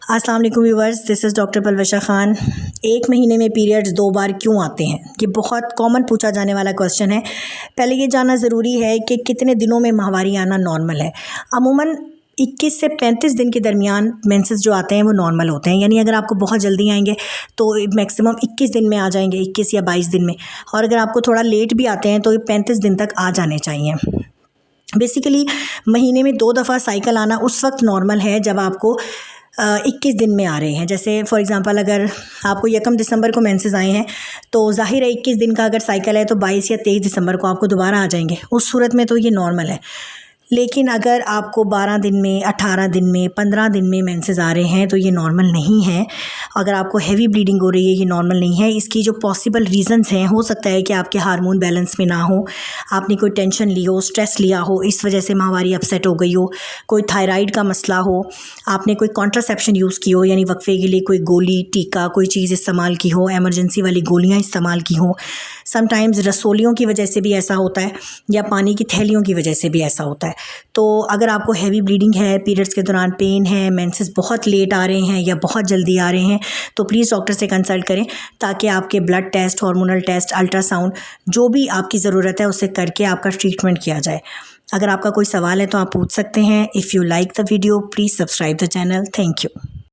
अस्सलाम वालेकुम viewers, this is doctor Palwasha Khan. 1 महीने में पीरियड्स 2 बार क्यों आते हैं? ये बहुत कॉमन पूछा जाने वाला क्वेश्चन है। पहले ये जानना ज़रूरी है कि कितने दिनों में माहवारी आना नॉर्मल है। अमूमन 21 से 35 दिन के दरमियान मेंसेस जो आते हैं वो नॉर्मल होते हैं। यानी अगर आपको बहुत जल्दी आएंगे तो मैक्सिमम 21 दिन में आ जाएंगे, 21 या 22 दिन में। और अगर आपको थोड़ा लेट भी आते हैं तो 35 दिन तक आ जाने चाहिए। बेसिकली महीने में 2 दफ़ा साइकिल आना उस वक्त नॉर्मल है जब आपको 21 दिन में आ रहे हैं। जैसे फॉर एग्ज़ाम्पल अगर आपको 1 दिसंबर को मेंसेस आए हैं तो ज़ाहिर है 21 दिन का अगर साइकिल है तो 22 या 23 दिसंबर को आपको दोबारा आ जाएंगे। उस सूरत में तो ये नॉर्मल है। लेकिन अगर आपको 12 दिन में, 18 दिन में, 15 दिन में मेंसेस आ रहे हैं तो ये नॉर्मल नहीं है। अगर आपको हैवी ब्लीडिंग हो रही है, ये नॉर्मल नहीं है। इसकी जो पॉसिबल रीज़न्स हैं, हो सकता है कि आपके हार्मोन बैलेंस में ना हो, आपने कोई टेंशन ली हो, स्ट्रेस लिया हो, इस वजह से माहवारी अपसेट हो गई हो, कोई थायराइड का मसला हो, आपने कोई कॉन्ट्रासेप्शन यूज़ की हो, यानी वक्फे के लिए कोई गोली, टीका, कोई चीज़ इस्तेमाल की हो, एमरजेंसी वाली गोलियाँ इस्तेमाल की हो। समटाइम्स रसोलियों की वजह से भी ऐसा होता है या पानी की थैलियों की वजह से भी ऐसा होता है। तो अगर आपको हैवी ब्लीडिंग है, पीरियड्स के दौरान पेन है, मेंसेस बहुत लेट आ रहे हैं या बहुत जल्दी आ रहे हैं, तो प्लीज़ डॉक्टर से कंसल्ट करें ताकि आपके blood test, hormonal test, ultrasound जो भी आपकी ज़रूरत है उसे करके आपका ट्रीटमेंट किया जाए। अगर आपका कोई सवाल है तो आप पूछ सकते हैं। If you like the video please subscribe the channel. Thank you.